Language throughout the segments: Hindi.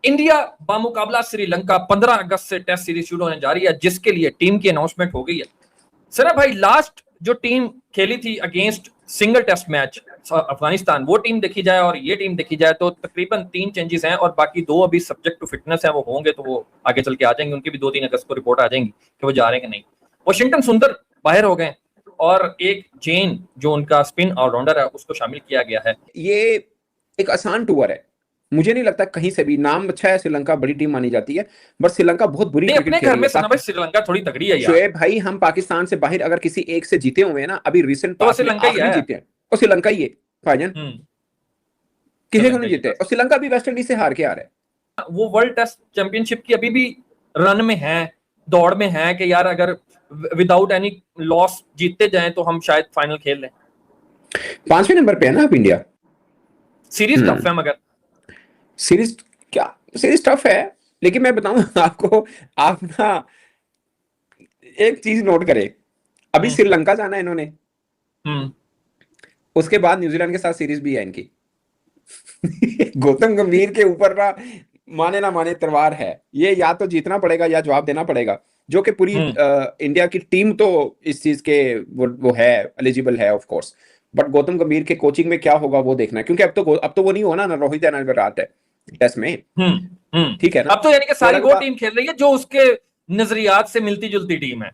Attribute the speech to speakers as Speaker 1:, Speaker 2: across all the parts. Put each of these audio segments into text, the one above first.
Speaker 1: इंडिया बामुकाबला श्रीलंका 15 अगस्त से टेस्ट सीरीज शुरू होने जा रही है, जिसके लिए टीम की अनाउंसमेंट हो गई है। सर भाई, लास्ट जो टीम खेली थी against single test match Afghanistan, वो टीम देखी जाए और ये टीम देखी जाए तो तकरीबन 3 चेंजेस हैं, और बाकी 2 अभी सब्जेक्ट टू फिटनेस है। वो होंगे तो वो आगे चल के आ जाएंगे, उनकी भी 2-3 अगस्त को रिपोर्ट आ जाएंगी कि वो जा रहे हैं कि नहीं। वाशिंगटन सुंदर बाहर हो गए और एक जैन जो उनका स्पिन ऑलराउंडर है उसको शामिल किया गया है।
Speaker 2: ये एक आसान टूर है, मुझे नहीं लगता कहीं से भी। नाम अच्छा है, श्रीलंका बड़ी टीम मानी जाती है, बट श्रीलंका बहुत बुरी क्रिकेट
Speaker 1: अपने घर में भाई श्रीलंका थोड़ी तगड़ी है यार।
Speaker 2: शोएब भाई, हम पाकिस्तान से बाहर अगर किसी एक से जीते हुए हैं ना, अभी रिसेंट
Speaker 1: तो श्रीलंका ही है,
Speaker 2: जीते हैं और श्रीलंका ही है भाईजान, किसी को नहीं जीते। और श्रीलंका भी वेस्ट इंडीज से हार के आ रहा है।
Speaker 1: वो वर्ल्ड टेस्ट चैंपियनशिप की अभी भी रन में है, दौड़ में है कि यार अगर विदाउट एनी लॉस जीतते जाएं तो हम शायद फाइनल खेल लें।
Speaker 2: 5वें नंबर पे है ना अब इंडिया।
Speaker 1: सीरीज टफ है, मगर
Speaker 2: सीरीज टफ है, लेकिन मैं बताऊं आपको, आप ना एक चीज नोट करें, अभी श्रीलंका जाना है इन्होंने, उसके बाद न्यूजीलैंड के साथ सीरीज भी है इनकी। गौतम गंभीर के ऊपर ना माने तलवार है, ये या तो जीतना पड़ेगा या जवाब देना पड़ेगा, जो कि पूरी इंडिया की टीम तो इस चीज के वो है, एलिजिबल है ऑफ कोर्स, बट गौतम गंभीर के कोचिंग में क्या होगा वो देखना है, क्योंकि अब तो वो नहीं होना ना रोहित है ना विराट है टेस्ट में। ठीक है ना,
Speaker 1: अब तो यानी कि सारी वो टीम खेल रही है जो उसके नजरियात से मिलती जुलती टीम है।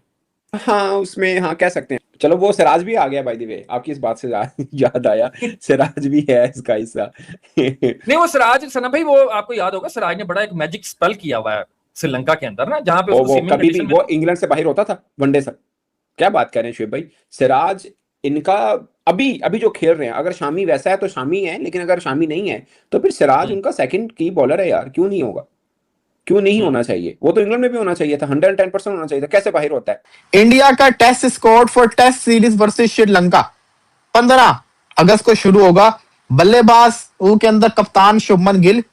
Speaker 2: हाँ उसमें, हाँ कह सकते हैं। चलो वो सिराज भी आ गया बाय द वे, आपकी इस बात से याद आया, सिराज भी है इसका हिस्सा।
Speaker 1: नहीं वो सिराज सना भाई, वो आपको याद होगा सिराज ने बड़ा एक मैजिक स्पेल किया हुआ है श्रीलंका के अंदर ना, जहां पे
Speaker 2: वो कभी भी वो इंग्लैंड से बाहर होता था वनडे से। क्या बात कर रहे हैं शुएब भाई, सिराज इनका अभी जो खेल रहे हैं, अगर शामी वैसा है तो शामी है, लेकिन अगर शामी नहीं है तो फिर सिराज उनका सेकंड की बॉलर है यार। क्यों नहीं होगा, क्यों नहीं होना चाहिए? वो तो इंग्लैंड में भी होना चाहिए था, 110% होना चाहिए था। कैसे बाहर होता है?
Speaker 3: इंडिया का test squad for test series versus Sri 15 अगस्त को शुरू होगा। बल्लेबाज के अंदर कप्तान शुभमन गिल,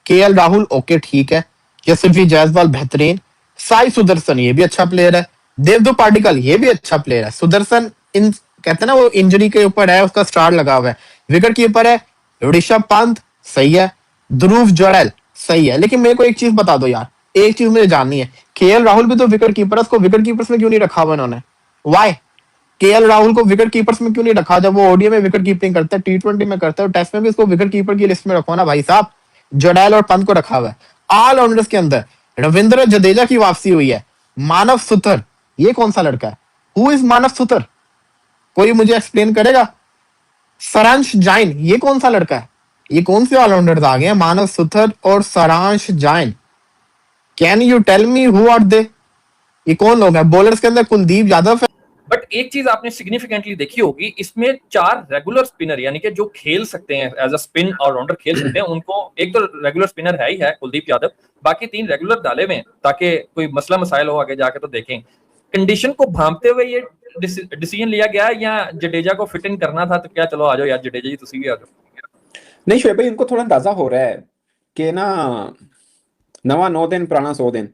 Speaker 3: केएल राहुल ओके ठीक है, यशस्वी जायसवाल बेहतरीन, साई सुदर्शन ये भी अच्छा प्लेयर है, देवदू पाटिकल ये भी अच्छा प्लेयर है। सुदर्शन इन कहते हैं ना वो इंजरी के ऊपर है, उसका स्टार लगा हुआ है। विकेट कीपर है ऋषभ पंत सही है, ध्रुव जुरैल सही है। लेकिन मेरे को एक चीज बता दो यार, एक चीज मुझे जाननी है, केएल राहुल भी तो विकेट कीपर है, उसको विकेट कीपर्स में क्यों नहीं रखा हुआ इन्होंने? वाई केएल राहुल को विकेट कीपर्स में क्यों नहीं रखा? जब वो ओडीआई में विकेट कीपिंग करता है, टी20 में करता है, टेस्ट में भी उसको विकेट कीपर की लिस्ट में रखो ना भाई साहब। जुरैल और पंत को रखा हुआ है। ऑलराउंडर्स के अंदर रविंद्र जडेजा की वापसी हुई है। मानव सुथर ये कौन सा लड़का है? हु इज मानव सुथर? कोई मुझे एक्सप्लेन करेगा? सारांश जैन ये कौन सा लड़का है? ये कौन से ऑलराउंडर्स आ गए हैं, मानव सुथर और Saransh Jain? Can you tell me who are they? ये कौन लोग हैं? बॉलर्स के अंदर कुलदीप यादव है।
Speaker 1: बट एक चीज आपने सिग्निफिकेंटली देखी होगी, इसमें 4 रेगुलर स्पिनर यानी कि जो खेल सकते हैं एज अ स्पिन ऑलराउंडर खेल सकते हैं, उनको एक तो रेगुलर स्पिनर है ही है कुलदीप यादव, बाकी 3 रेगुलर डाले हुए हैं ताकि कोई मसला मसाइल हो आगे जाके तो देखें। कंडीशन को भांपते हुए ये डिसीजन लिया गया या जडेजा को फिट इन करना था तो क्या चलो आ जाओ यार जडेजा जी तुसी भी आ जाओ?
Speaker 2: नहीं शोएब भाई, उनको थोड़ा अंदाजा हो रहा है कि ना नवा 9 दिन पुराना 100 दिन,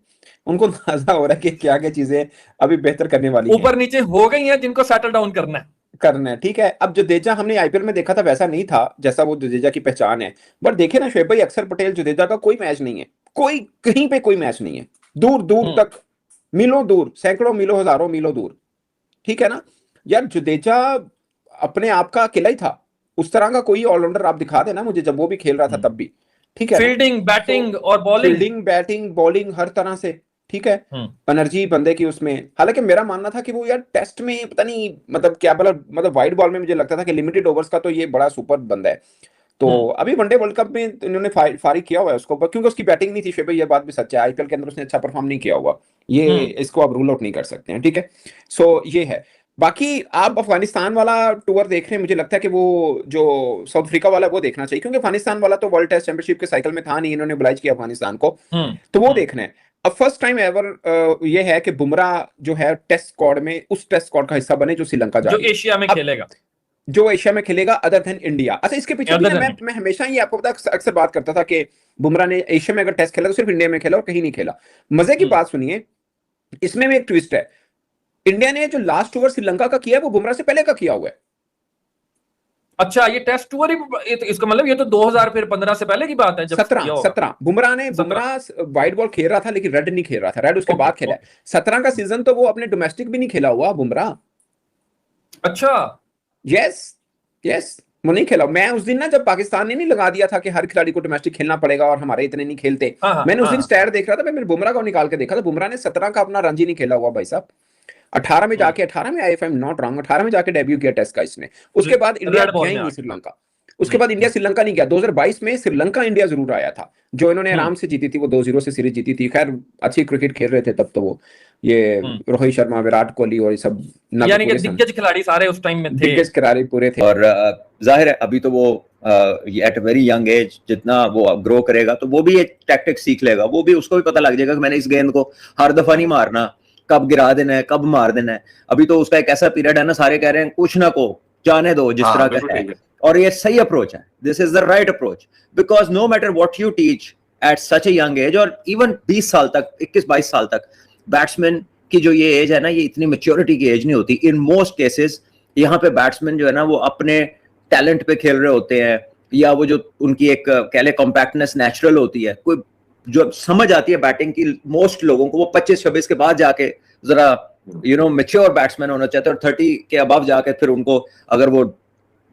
Speaker 2: उनको अंदाजा हो रहा है कि क्या क्या चीजें अभी बेहतर करने वाली
Speaker 1: ऊपर नीचे हो गई हैं जिनको सेटल डाउन करना है।
Speaker 2: ठीक है, अब जडेजा हमने आईपीएल में देखा था वैसा नहीं था जैसा वो जडेजा की पहचान है। बट देखे ना शोएब भाई, अक्षर पटेल जडेजा का कोई मैच नहीं है, कोई कहीं पे कोई मैच नहीं है, दूर दूर तक, मीलों दूर, सैकड़ों मीलों हजारों मीलों दूर। ठीक है ना यार, जडेजा अपने आप का अकेला ही था, उस तरह का कोई ऑलराउंडर आप दिखा देना मुझे जब वो भी खेल रहा था तब भी। ठीक है,
Speaker 1: फील्डिंग बैटिंग और बॉलिंग,
Speaker 2: फील्डिंग बैटिंग बॉलिंग हर तरह से ठीक है, एनर्जी बंदे की उसमें। हालांकि मेरा मानना था कि वो यार टेस्ट में पता नहीं मतलब क्या मतलब वाइड बॉल में मुझे लगता था कि लिमिटेड ओवर्स का तो ये बड़ा सुपर बंदा है। तो अभी वनडे वर्ल्ड कप में इन्होंने फारिग किया हुआ है उसको, क्योंकि उसकी बैटिंग नहीं थी शोएब भाई, ये बात भी सच है। आईपीएल के अंदर उसने अच्छा परफॉर्म नहीं किया हुआ, ये इसको आप रूल आउट नहीं कर सकते हैं। ठीक है, सो ये है। बाकी आप अफगानिस्तान वाला टूर देख रहे हैं, मुझे लगता है कि वो जो साउथ अफ्रीका वाला वो देखना चाहिए, क्योंकि अफगानिस्तान वाला तो वर्ल्ड टेस्ट चैंपियनशिप के साइकिल में था नहीं, इन्होंने बुलाइज किया अफगानिस्तान को, तो वो देखना है। अब फर्स्ट टाइम एवर ये है कि बुमराह जो है टेस्ट स्क्वाड में उस टेस्ट स्क्वाड का हिस्सा बने जो श्रीलंका
Speaker 1: जो एशिया में खेलेगा,
Speaker 2: जो एशिया में खेलेगा अदर देन इंडिया। अच्छा, इसके पीछे मैं हमेशा ही आपको पता अक्सर बात करता था कि बुमराह ने एशिया में अगर टेस्ट खेला तो सिर्फ इंडिया में खेला और कहीं नहीं खेला। मजे की बात सुनिए, इसमें भी एक ट्विस्ट है। इंडिया ने जो लास्ट ओवर श्रीलंका का किया है वो बुमराह से पहले का किया हुआ है।
Speaker 1: अच्छा, ये टेस्ट हुआ इसका मतलब ये तो 2015 से पहले की बात है, जब
Speaker 2: 17 बुमराह वाइट बॉल खेल रहा था, लेकिन रेड नहीं खेल रहा था, रेड उसके बाद खेला है। 17 का सीजन तो वो अपने डोमेस्टिक भी नहीं खेला हुआ बुमराह।
Speaker 1: अच्छा,
Speaker 2: यस वो नहीं खेला। मैं उस दिन ना, जब पाकिस्तान ने नहीं लगा दिया था कि हर खिलाड़ी को डोमेस्टिक खेलना पड़ेगा और हमारे इतने नहीं खेलते, मैंने उस दिन स्टैट देख रहा था, मैंने बुमराह को निकाल के देखा था, बुमराह ने 17 का अपना रणजी नहीं खेला हुआ भाई साहब। 18 में जाके 18 में, if I am not wrong, 18 में जाके डेब्यू किया टेस्ट का इसने। उसके बाद इंडिया गया ही नहीं श्रीलंका, उसके बाद इंडिया श्रीलंका नहीं गया। 2022 में श्रीलंका इंडिया जरूर आया था, जो इन्होंने आराम से जीती थी, वो 2-0 से सीरीज जीती थी। खैर अच्छी क्रिकेट खेल रहे थे तब तो वो, ये रोहित शर्मा, विराट कोहली और ये सब,
Speaker 1: यानी कि दिग्गज खिलाड़ी सारे उस टाइम में थे,
Speaker 2: दिग्गज खिलाड़ी पूरे थे।
Speaker 4: और जाहिर है अभी तो वो at a very young age जितना वो ग्रो करेगा तो वो भी एक टैक्टिक सीख लेगा, वो भी उसको भी पता लग जाएगा कि मैंने इस गेंद को हर दफा नहीं मारना, कब गिरा देना है, कब मार देना है। अभी तो उसका एक ऐसा पीरियड है ना, सारे कह रहे हैं कुछ ना को जाने दो जिस तरह का है, और ये सही अप्रोच है। This is the right approach, because no matter what you teach at such a young age, और इवन 20 साल तक, 21-22 साल तक बैट्समैन की जो ये एज है ना, ये इतनी मैच्योरिटी की एज नहीं होती इन मोस्ट केसेस। यहाँ पे बैट्समैन जो है ना, वो अपने टैलेंट पे खेल रहे होते हैं, या वो जो उनकी एक कह ले कॉम्पैक्टनेस नेचुरल होती है, कोई जो समझ आती है बैटिंग की मोस्ट लोगों को, वो 25-26 के बाद जाके जरा मैच्योर बैट्समैन होना चाहते हैं, और 30 के अबव जाके फिर उनको, अगर वो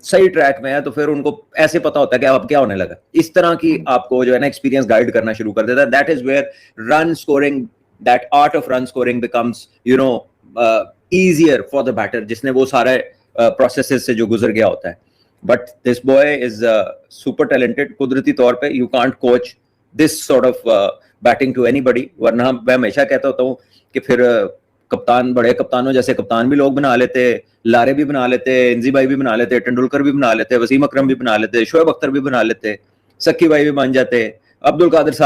Speaker 4: सही ट्रैक में है तो फिर उनको ऐसे पता होता है कि अब क्या होने लगा। इस तरह की आपको जो है ना एक्सपीरियंस गाइड करना शुरू कर देता है। That is where run scoring, that art of run scoring becomes easier for the batter, जिसने वो सारे प्रोसेसेस से जो गुजर गया होता है। But this boy is super talented. कुदरती तौर पे you can't coach this sort of batting to anybody, वरना मैं हमेशा कहता होता हूँ कि फिर कप्तान, बड़े कप्तानों जैसे कप्तान भी लोग बना लेते, लारे भी बना लेते, इंजी भाई भी बना लेते, तेंदुलकर भी बना लेते, वसीम अकरम भी बना लेते, शोएब अख्तर भी बना लेते, सक्की भाई भी बन जाते, अब्दुल कादिर साहब